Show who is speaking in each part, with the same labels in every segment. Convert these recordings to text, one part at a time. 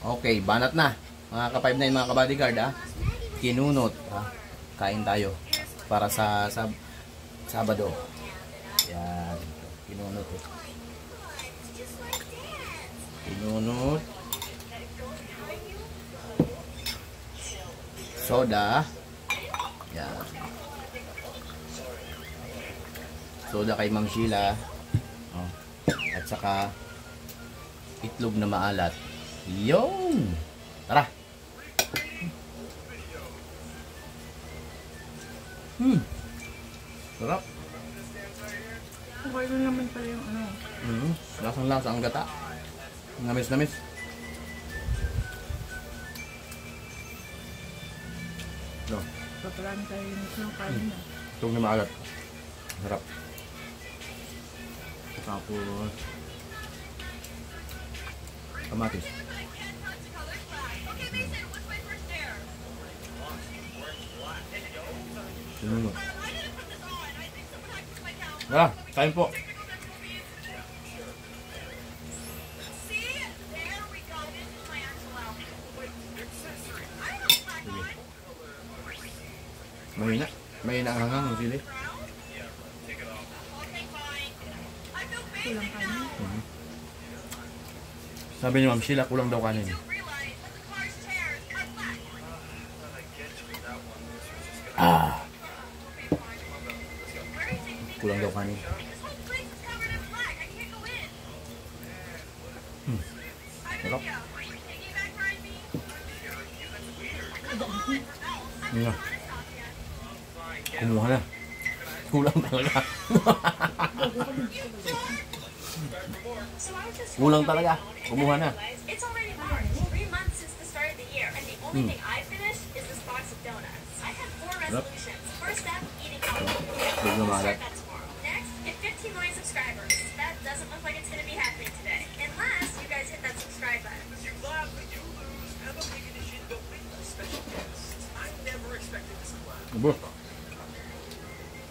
Speaker 1: Okay, banat na. Mga ka-5-9, mga ka-bodyguard, ha. Kinunot, ha. Kain tayo para sa Sabado. Yan. Kinunot, eh. Kinunot. Soda. Yan. Soda kay Ma'am Sheila. Oh. At saka itlog na maalat. Yun! Tara! Sarap!
Speaker 2: Okay na naman pala yung ano.
Speaker 1: Lasang-lasa ang gata. Namis-namis. No.
Speaker 2: Paparami tayo yung kain na.
Speaker 1: Itlog na maalat. Sarap. Tapos kamatis. Sinunod. Tara, kain po. Mahina. Mahina ang hangang ng sili.
Speaker 2: Kulang kanin.
Speaker 1: Sabi ni Ma'am Sheila, kulang daw kanin. Kulang daw kanin. Sarap. Nga. Kumuha na. Kulang talaga. Kulang talaga. Kumuha na.
Speaker 3: It's already March, 3 months since the start of the year, and the only thing I finished is this box of donuts. I have 4 resolutions. First step, eating healthy. Start that tomorrow. Next, get 15 million subscribers. That doesn't look like it's going to be happening today, unless you guys hit that subscribe button.
Speaker 4: You laugh, but you lose. Emma Big Edition don't win no special guests. I never expected this class.
Speaker 1: Ubus.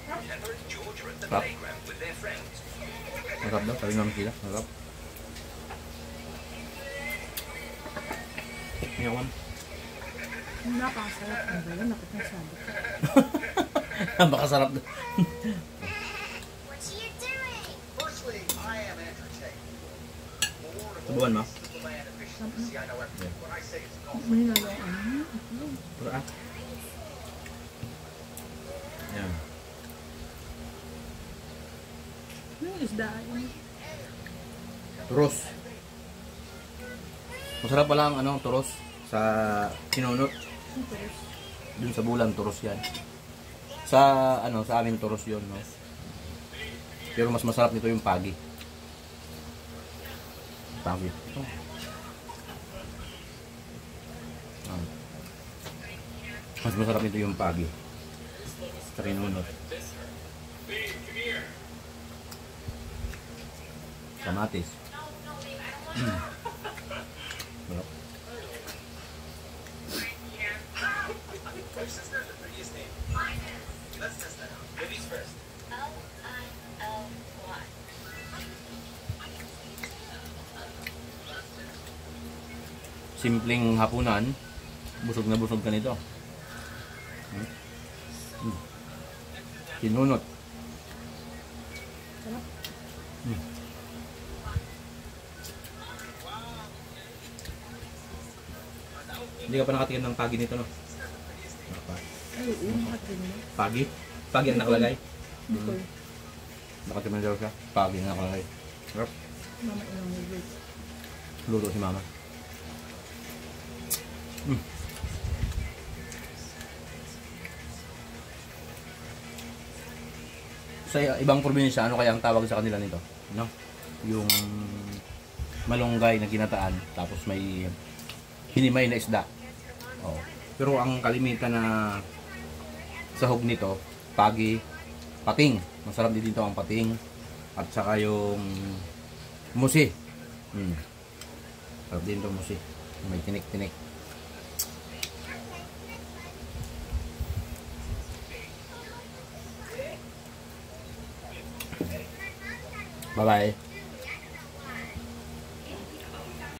Speaker 4: Heather and George are at the playground with their friends.
Speaker 1: Sarap daw. Sabi ni Ma'am Sheila. Sarap. Iyawan.
Speaker 2: Napakasarap ang bala. Nakit na sabi ko.
Speaker 1: Napakasarap daw.
Speaker 3: What are you doing?
Speaker 4: Firstly, I am entertained. More
Speaker 1: Subukan mo.
Speaker 4: the land efficiency. I know everything. When I say it's golf,
Speaker 2: May nalayan.
Speaker 1: Pura ah. Yan.
Speaker 2: Yung isda yun.
Speaker 1: Turos. Masarap pala ang ano, turos sa kinunot. Dun sa bulan, turos yan. Sa ano, sa amin turos yun, no? Pero mas masarap nito yung pagi. Pagi. Mas masarap nito yung pagi. Sa kinunot. Kamatis. Sarap.
Speaker 4: let's test that out. Ladies first.
Speaker 3: L-I-L-Y.
Speaker 1: Simpleng hapunan. Busog na busog ka nito. Kinunot. Hindi ka pa nakatikim ng pagi nito, no?
Speaker 2: Ay, yung nakatin mo.
Speaker 1: Pagi? Pagi ang nakalagay?
Speaker 2: Bicol.
Speaker 1: Nakatikim daw siya. Pagi ang nakalagay. Sarap.
Speaker 2: Mama ilang nilid.
Speaker 1: Luto si mama. Sa ibang probinsya, ano kaya ang tawag sa kanila nito? No? Yung malunggay na ginataan, tapos may hinimay na isda. Oh. Pero ang kalimitan na sahog nito, pagi, pating. Masarap din dito ang pating. At saka yung musi. Sarap din ito musi. May tinik-tinik. Bye-bye.